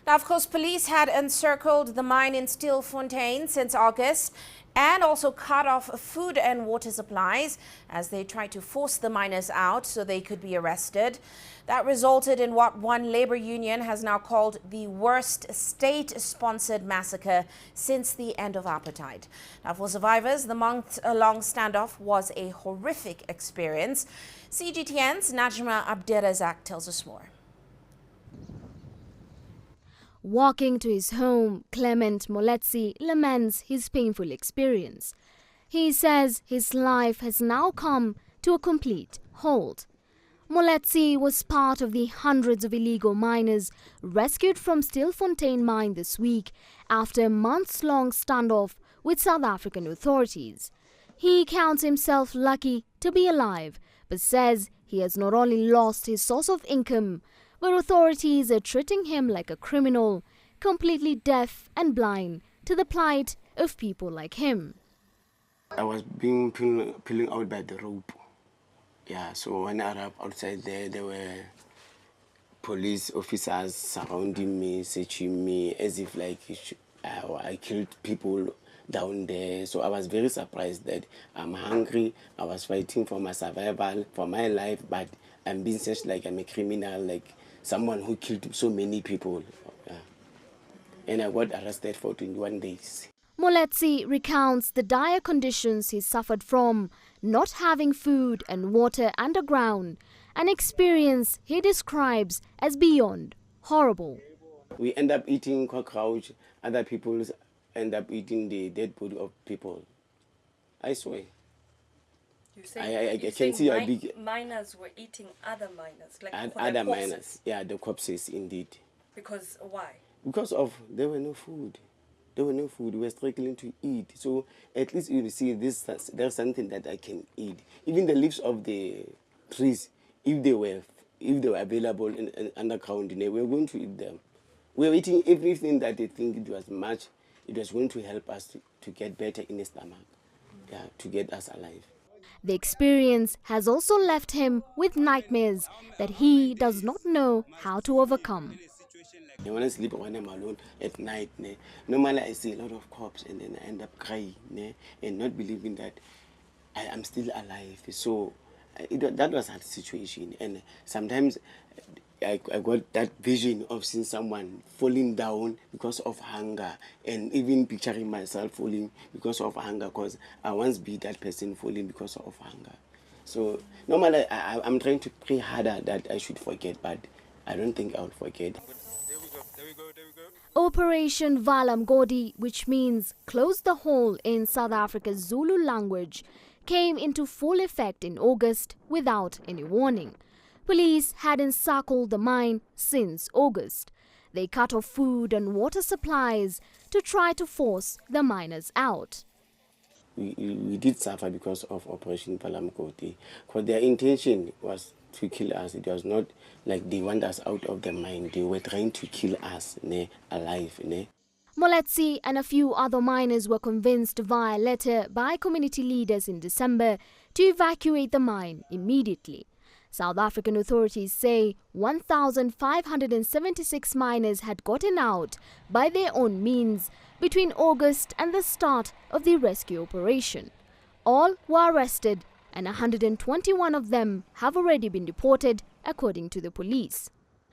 Now, of course, police had encircled the mine in Stilfontein since August and also cut off food and water supplies as they tried to force the miners out so they could be arrested. That resulted in what one labor union has now called the worst state-sponsored massacre since the end of apartheid. Now, for survivors, the month-long standoff was a horrific experience. CGTN's Najma Abdirazak tells us more. Walking to his home, Clement Muletti laments his painful experience. He says his life has now come to a complete halt. Muletti was part of the hundreds of illegal miners rescued from Stilfontein mine this week after a months-long standoff with South African authorities. He counts himself lucky to be alive, but says he has not only lost his source of income, but authorities are treating him like a criminal, completely deaf and blind to the plight of people like him. I was being pulling out by the rope. Yeah, so when I arrived outside there were police officers surrounding me, searching me, as if like I killed people down there. So I was very surprised that I'm hungry, I was fighting for my survival, for my life, but I'm being searched like I'm a criminal, like someone who killed so many people. And I got arrested for 21 days. Muletti recounts the dire conditions he suffered from not having food and water underground, an experience he describes as beyond horrible. We end up eating cockroach, other people end up eating the dead body of people. I swear. I can see a big... Miners were eating other miners, like other miners, yeah, the corpses indeed. Because why? Because of there were no food. There were no food. We were struggling to eat. So at least you see this. There's something that I can eat. Even the leaves of the trees, if they were available in underground, we were going to eat them. We were eating everything that they think it was going to help us to get better in the stomach, yeah, to get us alive. The experience has also left him with nightmares that he does not know how to overcome. When I sleep when I'm alone at night, normally I see a lot of corpses and then I end up crying and not believing that I am still alive. So that was a situation. And sometimes I got that vision of seeing someone falling down because of hunger, and even picturing myself falling because of hunger, because I once be that person falling because of hunger. So normally I'm trying to pray harder that I should forget, but I don't think I'll forget. There we go. Operation Valam Godi, which means close the hole in South Africa's Zulu language, came into full effect in August without any warning. Police had encircled the mine since August. They cut off food and water supplies to try to force the miners out. We did suffer because of Operation Valam Godi, because their intention was to kill us. It was not like they want us out of the mine. They were trying to kill us alive. Muletti and a few other miners were convinced via letter by community leaders in December to evacuate the mine immediately. South African authorities say 1,576 miners had gotten out by their own means between August and the start of the rescue operation. All were arrested and 121 of them have already been deported, according to the police.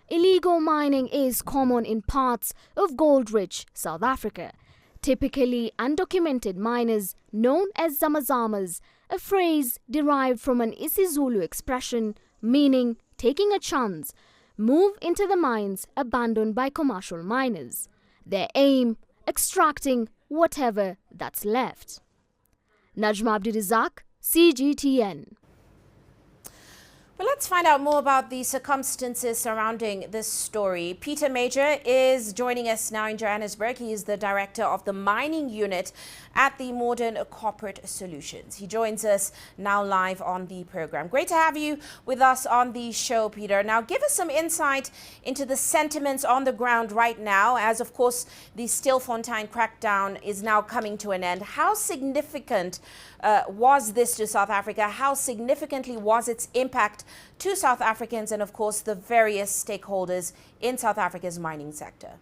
Illegal mining is common in parts of gold-rich South Africa. Typically undocumented miners known as zamazamas, a phrase derived from an isiZulu expression meaning taking a chance, move into the mines abandoned by commercial miners. Their aim, extracting whatever that's left. Najma Abdirazak, CGTN. Well, let's find out more about the circumstances surrounding this story. Peter Major is joining us now in Johannesburg. He is the director of the mining unit at the Modern Corporate Solutions. He joins us now live on the program. Great to have you with us on the show, Peter. Now, give us some insight into the sentiments on the ground right now, as of course the Stilfontein crackdown is now coming to an end. How significant was this to South Africa? How significantly was its impact to South Africans and, of course, the various stakeholders in South Africa's mining sector?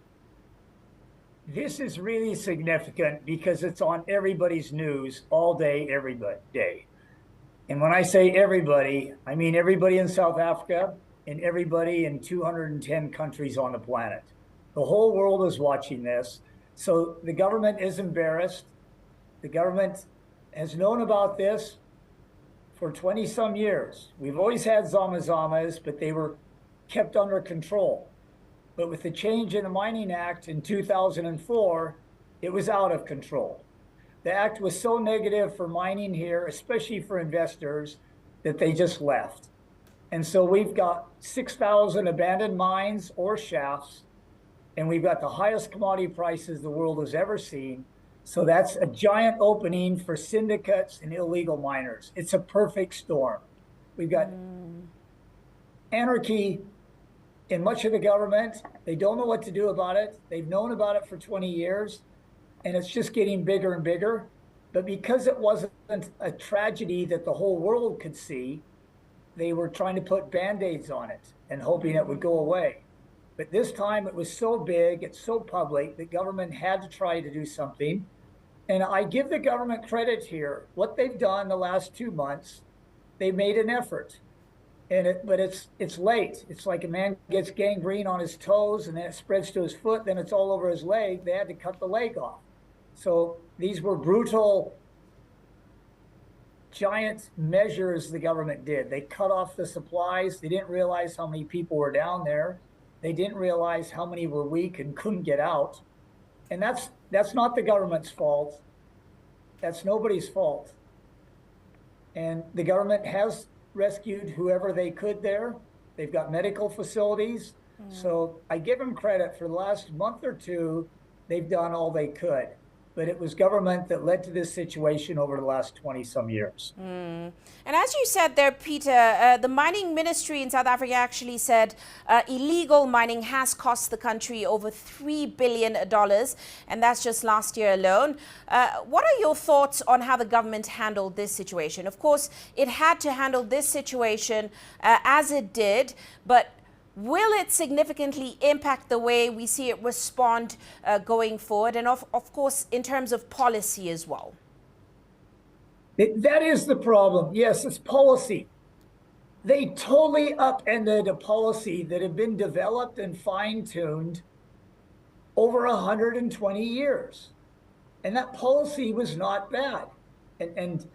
This is really significant because it's on everybody's news all day, every day. And when I say everybody, I mean everybody in South Africa and everybody in 210 countries on the planet. The whole world is watching this. So the government is embarrassed. The government has known about this for 20 some years. We've always had zama-zamas, but they were kept under control. But with the change in the Mining Act in 2004, it was out of control. The act was so negative for mining here, especially for investors, that they just left. And so we've got 6,000 abandoned mines or shafts, and we've got the highest commodity prices the world has ever seen. So that's a giant opening for syndicates and illegal miners. It's a perfect storm. We've got anarchy in much of the government. They don't know what to do about it. They've known about it for 20 years, and it's just getting bigger and bigger. But because it wasn't a tragedy that the whole world could see, they were trying to put Band-Aids on it and hoping it would go away. But this time it was so big, it's so public, the government had to try to do something. And I give the government credit here. What they've done the last 2 months, they've made an effort. But it's late. It's like a man gets gangrene on his toes and then it spreads to his foot, then it's all over his leg. They had to cut the leg off. So these were brutal, giant measures the government did. They cut off the supplies. They didn't realize how many people were down there. They didn't realize how many were weak and couldn't get out. And that's not the government's fault. That's nobody's fault. And the government has rescued whoever they could there. They've got medical facilities. So I give them credit for the last month or two, they've done all they could. But it was government that led to this situation over the last 20 some years. And as you said there, Peter, the mining ministry in South Africa actually said illegal mining has cost the country over $3 billion, and that's just last year alone. What are your thoughts on how the government handled this situation? Of course, it had to handle this situation as it did, but will it significantly impact the way we see it respond going forward, and of course in terms of policy as well? That is the problem. Yes, it's policy. They totally upended a policy that had been developed and fine-tuned over 120 years. And that policy was not bad. And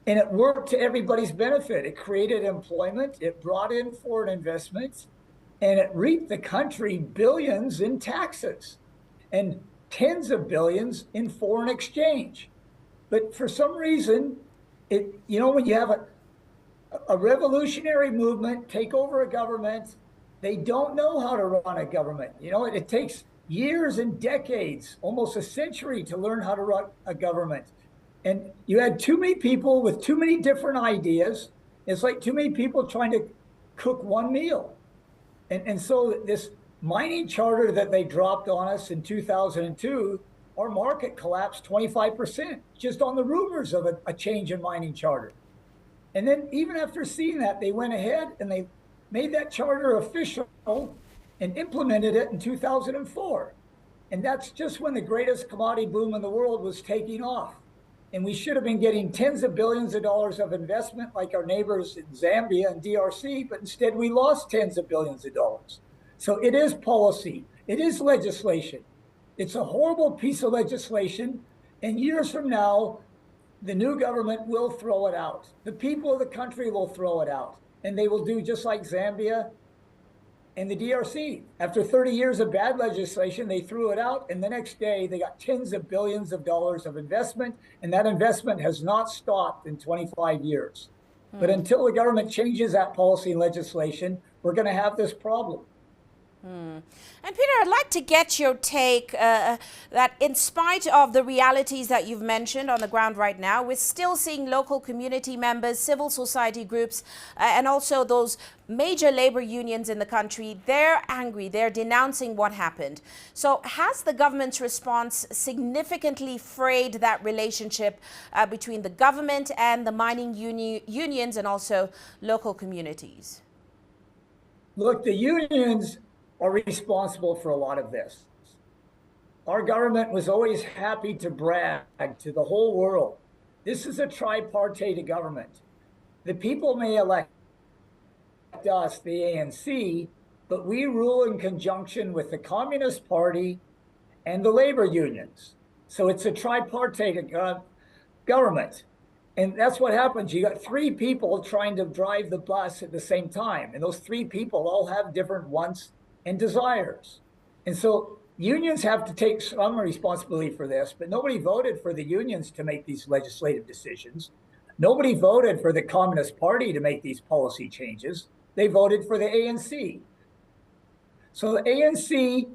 it worked to everybody's benefit. It created employment, it brought in foreign investments, and it reaped the country billions in taxes and tens of billions in foreign exchange. But for some reason, when you have a revolutionary movement take over a government, they don't know how to run a government. It takes years and decades, almost a century, to learn how to run a government. And you had too many people with too many different ideas. It's like too many people trying to cook one meal. And so this mining charter that they dropped on us in 2002, our market collapsed 25% just on the rumors of a change in mining charter. And then even after seeing that, they went ahead and they made that charter official and implemented it in 2004. And that's just when the greatest commodity boom in the world was taking off. And we should have been getting tens of billions of dollars of investment like our neighbors in Zambia and DRC, but instead we lost tens of billions of dollars. So it is policy, it is legislation. It's a horrible piece of legislation, and years from now, the new government will throw it out. The people of the country will throw it out, and they will do just like Zambia and the DRC. After 30 years of bad legislation, they threw it out, and the next day they got tens of billions of dollars of investment, and that investment has not stopped in 25 years. But until the government changes that policy and legislation, we're going to have this problem. And Peter, I'd like to get your take that in spite of the realities that you've mentioned on the ground right now, we're still seeing local community members, civil society groups, and also those major labor unions in the country. They're angry. They're denouncing what happened. So has the government's response significantly frayed that relationship between the government and the mining unions and also local communities? Look, the unions are responsible for a lot of this. Our government was always happy to brag to the whole world. This is a tripartite government. The people may elect us, the ANC, but we rule in conjunction with the Communist Party and the labor unions. So it's a tripartite government. And that's what happens. You got three people trying to drive the bus at the same time. And those three people all have different wants and desires. And so unions have to take some responsibility for this, but nobody voted for the unions to make these legislative decisions. Nobody voted for the Communist Party to make these policy changes. They voted for the ANC. So the ANC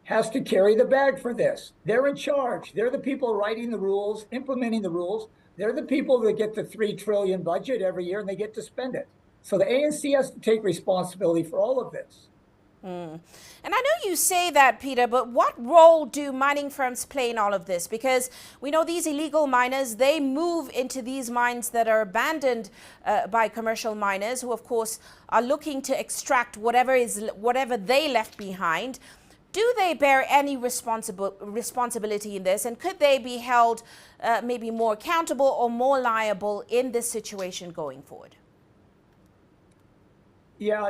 has to carry the bag for this. They're in charge. They're the people writing the rules, implementing the rules. They're the people that get the $3 trillion budget every year and they get to spend it. So the ANC has to take responsibility for all of this. And I know you say that, Peter, but what role do mining firms play in all of this? Because we know these illegal miners, they move into these mines that are abandoned by commercial miners who, of course, are looking to extract whatever they left behind. Do they bear any responsibility in this? And could they be held maybe more accountable or more liable in this situation going forward? Yeah,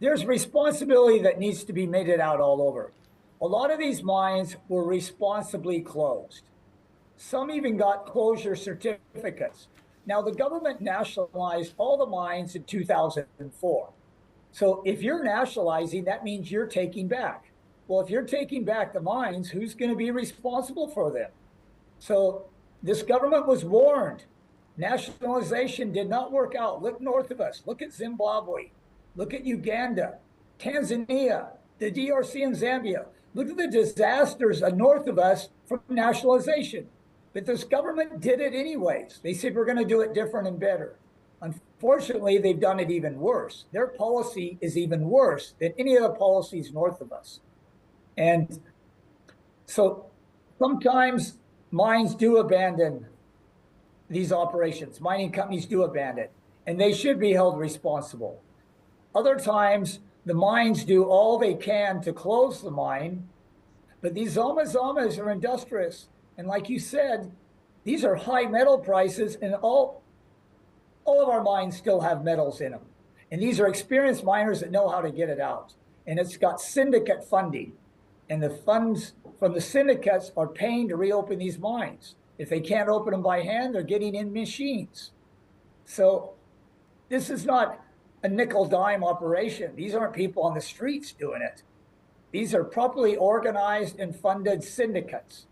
there's responsibility that needs to be meted out all over. A lot of these mines were responsibly closed. Some even got closure certificates. Now, the government nationalized all the mines in 2004. So if you're nationalizing, that means you're taking back. Well, if you're taking back the mines, who's going to be responsible for them? So this government was warned. Nationalization did not work out. Look north of us. Look at Zimbabwe. Look at Uganda, Tanzania, the DRC and Zambia. Look at the disasters north of us from nationalization. But this government did it anyways. They said we're going to do it different and better. Unfortunately, they've done it even worse. Their policy is even worse than any of the policies north of us. And so sometimes mines do abandon these operations. Mining companies do abandon, and they should be held responsible. Other times, the mines do all they can to close the mine, but these zamas are industrious. And like you said, these are high metal prices, and all of our mines still have metals in them. And these are experienced miners that know how to get it out. And it's got syndicate funding. And the funds from the syndicates are paying to reopen these mines. If they can't open them by hand, they're getting in machines. So this is not a nickel-dime operation. These aren't people on the streets doing it. These are properly organized and funded syndicates.